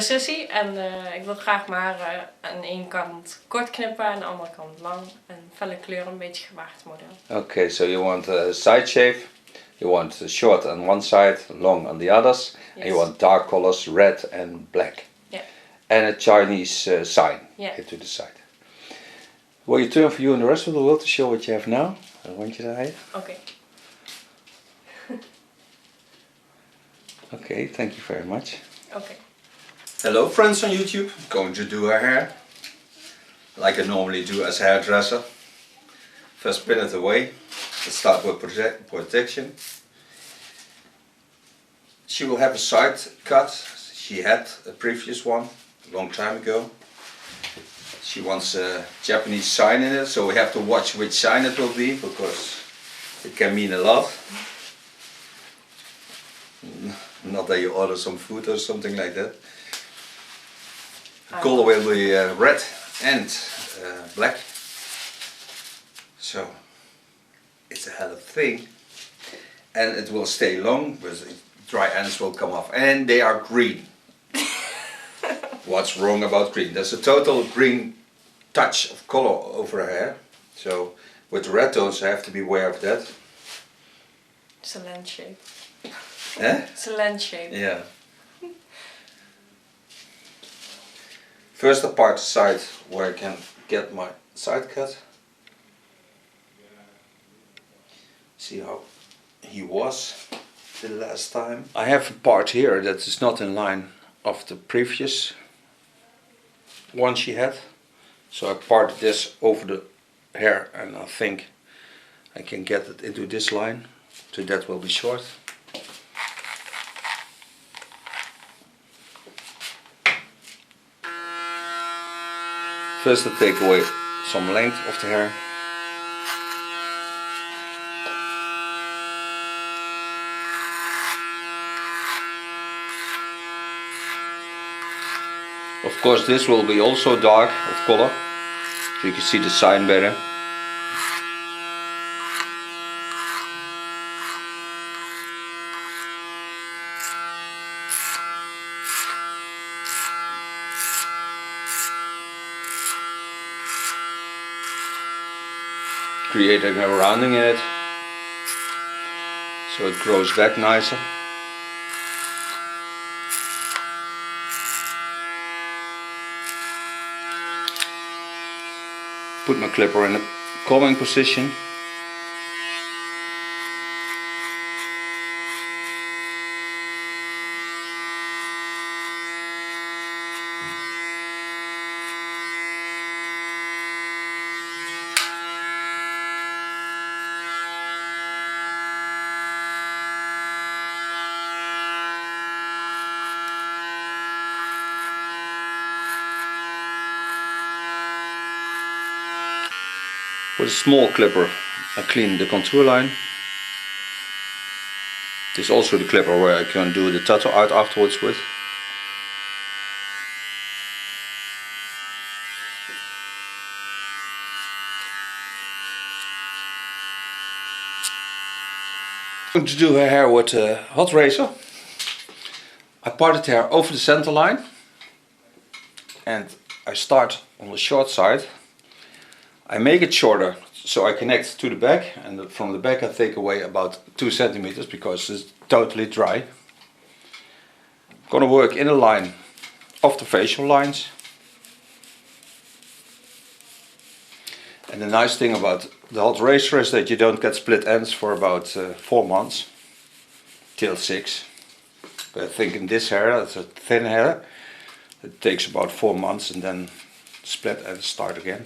ben Sissi en ik wil graag mijn haren aan één kant kort knippen en aan de andere kant lang. En felle kleuren, een beetje gewaagd model. Okay, so you want a side shave, you want short on one side, long on the others, Yes. and you want dark colors, red and black. Yeah. And a Chinese sign Yeah. to the side. Will you turn for you and the rest of the world to show what you have now? Een rondje draaien. Oké. Okay, thank you very much. Oké. Hello friends on YouTube, I'm going to do her hair like I normally do as a hairdresser. First pin it away. Let's start with protection. She will have a side cut. She had a previous one a long time ago. She wants a Japanese sign in it, so we have to watch which sign it will be because it can mean a lot. Not that you order some food or something like that. The color will be red and black. So it's a hell of a thing. And it will stay long, but dry ends will come off. And they are green. What's wrong about green? There's a total green touch of color over her hair. So with the red tones I have to be aware of that. It's a land shape. Eh? It's a land shape. Yeah. First apart the side where I can get my side cut. See how he was the last time. I have a part here that is not in line of the previous one she had. So I parted this over the hair and I think I can get it into this line. So that will be short. First I take away some length of the hair. Of course this will be also dark of color, so you can see the sign better. Creating a rounding in it, so it grows back nicer. Put my clipper in the combing position. With a small clipper I clean the contour line. This is also the clipper where I can do the tattoo art afterwards with. I'm going to do her hair with a hot razor. I parted the hair over the center line and I start on the short side. I make it shorter so I connect to the back, and from the back I take away about 2 centimeters because it's totally dry. I'm gonna work in a line of the facial lines. And the nice thing about the hot razor is that you don't get split ends for about 4 months till 6. But I think in this hair, it's a thin hair, it takes about 4 months and then split ends start again.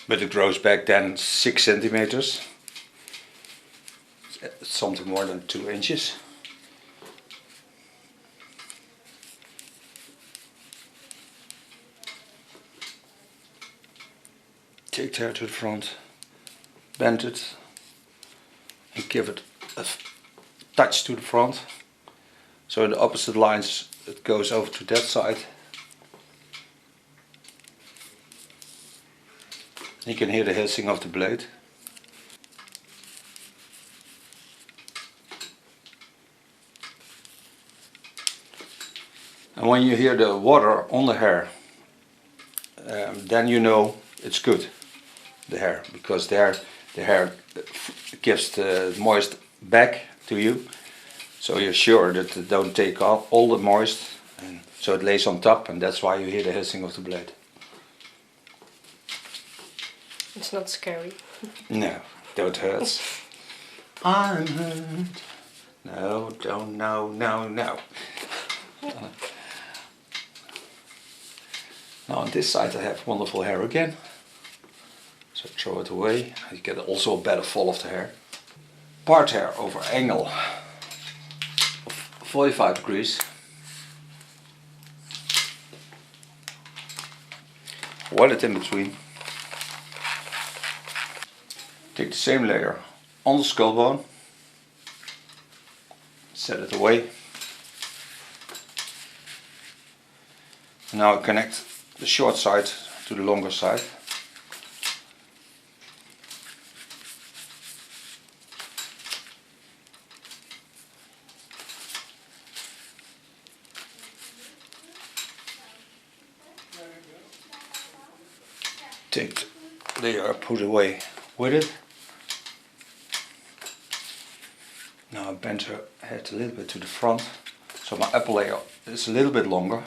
But it grows back then 6 centimeters, something more than 2 inches. Take the hair to the front, bend it and give it a touch to the front. So in the opposite lines it goes over to that side. You can hear the hissing of the blade. And when you hear the water on the hair, then you know it's good, the hair, because the hair gives the moist back to you, so you're sure that it don't take off all the moist, and so it lays on top, and that's why you hear the hissing of the blade. It's not scary. No, don't hurt. I'm hurt. No, don't, no, no, no. Now on this side I have wonderful hair again. So throw it away. You get also a better fall of the hair. Part hair over angle of 45 degrees. Wet it in between. Take the same layer on the skull bone. Set it away. Now connect the short side to the longer side. Take the layer, put it away with it. Now I bend her head a little bit to the front, so my upper layer is a little bit longer.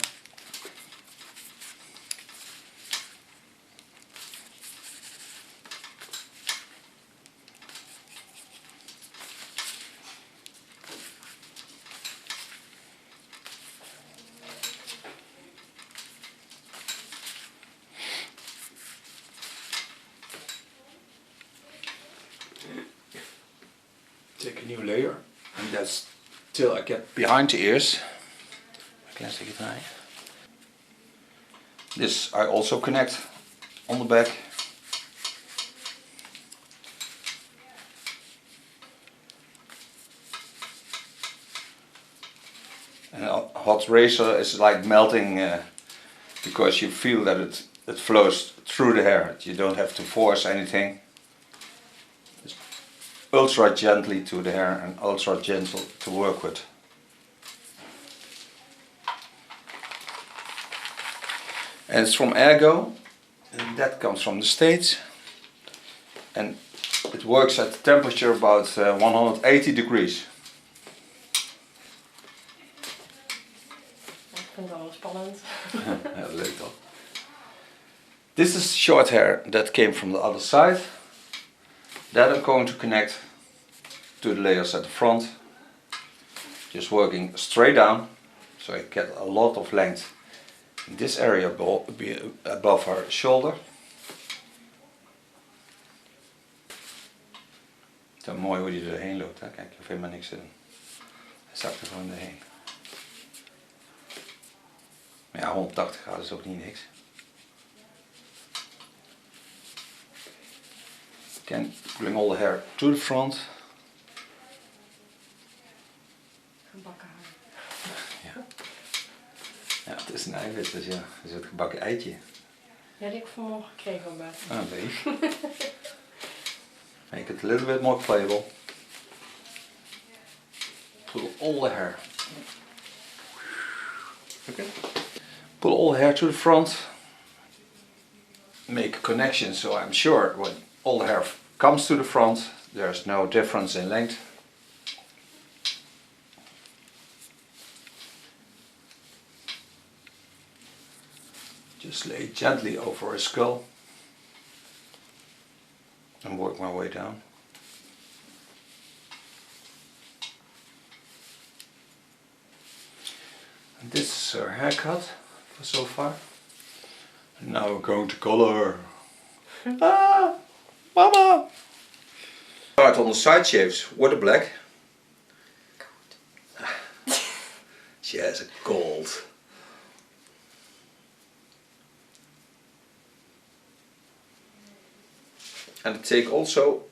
Take a new layer, and that's till I get behind the ears. This I also connect on the back. And a hot razor is like melting because you feel that it flows through the hair. You don't have to force anything. Ultra gently to the hair and ultra gentle to work with. And it's from Ergo, and that comes from the States, and it works at temperature about 180 degrees. Ik vind het wel spannend. Ja, leuk toch? This is short hair that came from the other side. That I'm going to connect to the layers at the front, just working straight down, so I get a lot of length in this area above her shoulder. Het is mooi hoe die erheen loopt, hè? Kijk, je hoeft helemaal niks te doen. Hij zakt er gewoon doorheen. Maar ja, 180 graden is ook niet niks. Again, pulling all the hair to the front. Gebakken haar. Ja. Ja, het is een eiwit, dus ja, het is het gebakken eitje. Ja, die heb ik vanmorgen gekregen op bed. Ah, nee. Make it a little bit more playable. Pull all the hair. Okay. Pull all the hair to the front. Make a connection so I'm sure when all the hair comes to the front, there's no difference in length. Just lay gently over his skull and work my way down. And this is her haircut for so far. And now we're going to color. Ah, mama! Start on the side shaves with the black. She has a gold. And I take also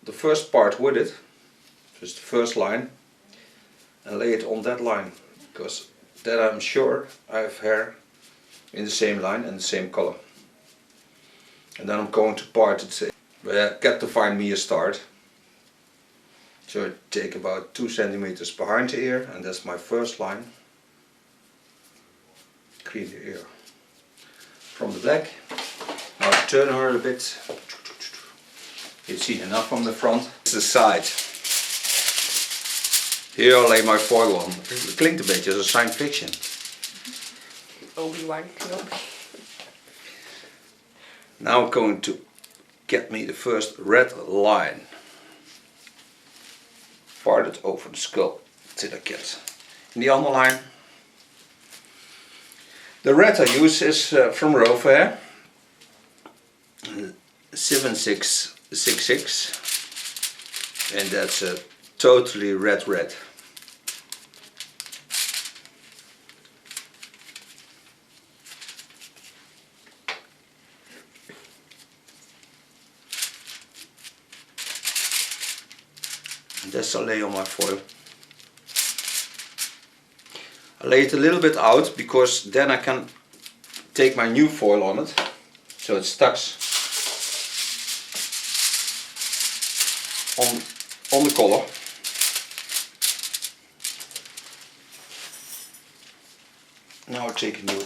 the first part with it, just the first line, and lay it on that line, because then I'm sure I have hair in the same line and the same color. And then I'm going to part it, get to find me a start. So I take about 2 centimeters behind the ear, and that's my first line. clean the ear from the back. Now turn her a bit. You've seen enough from the front. This is the side. Here I lay my foil on. Het klinkt een beetje als science fiction. Obi-Wan Kenobi. Now I'm going to get me the first red line. Parted over the skull till I get in the underline. The red I use is from Rover Hair 7666, and that's a totally red. And this I lay on my foil. I lay it a little bit out because then I can take my new foil on it, so it sticks on the collar. Now I take a new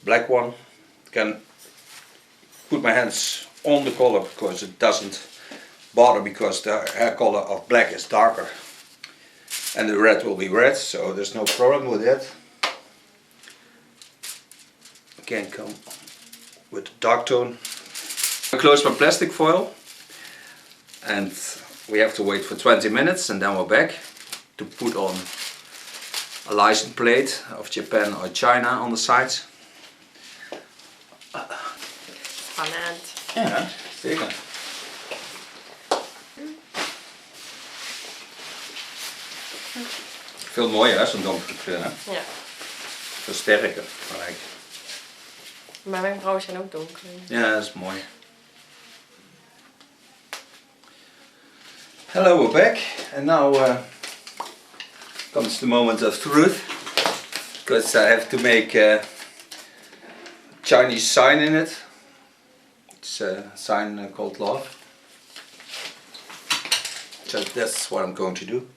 black one. Can put my hands on the collar because it doesn't bother, because the hair color of black is darker and the red will be red, so there's no problem with that. Again, come with the dark tone. I close my plastic foil and we have to wait for 20 minutes and then we're back to put on a license plate of Japan or China on the sides. Spannend. Ja, zeker. Veel mooier, hè, zo'n donkere kleur, hè? Ja. Veel sterker, gelijk. Maar mijn vrouwen zijn ook donker. Ja, dat is mooi. Hello, we're back, and now comes the moment of truth, because I have to make a Chinese sign in it. It's a sign called love. So that's what I'm going to do.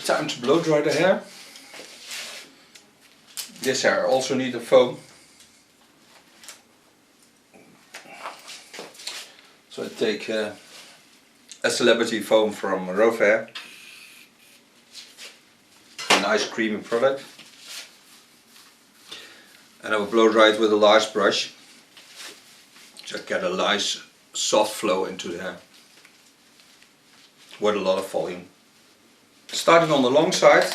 Time to blow dry the hair. This hair also needs a foam. So I take a a celebrity foam from Rover. A nice creamy product. And I will blow dry it with a large brush. So I get a nice soft flow into the hair. With a lot of volume. Starting on the long side.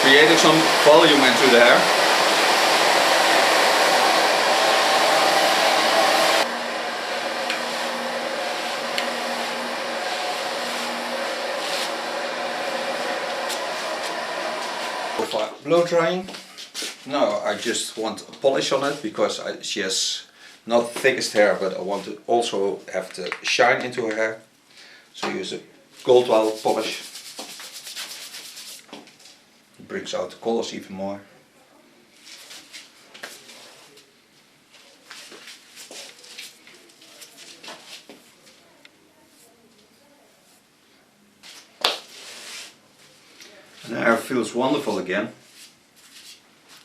Creating some volume into the hair. For blow drying, now I just want a polish on it because she has not the thickest hair, but I want to also have the shine into her hair. So use a gold wire polish. It brings out the colors even more. And the hair feels wonderful again.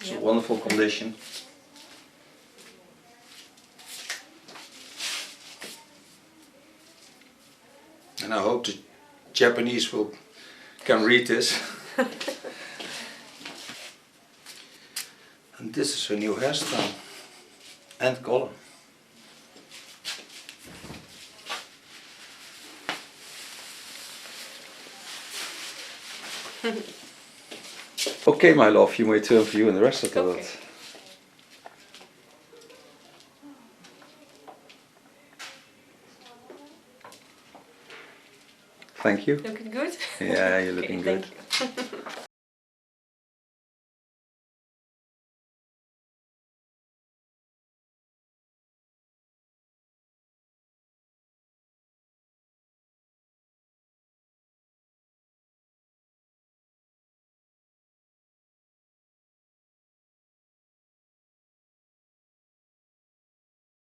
It's a wonderful condition. And I hope the Japanese can read this. And this is her new hairstyle and color. Okay, my love, you may turn for you and the rest of the lot. Thank you. Looking good? Yeah, you're looking Okay, good. thank you.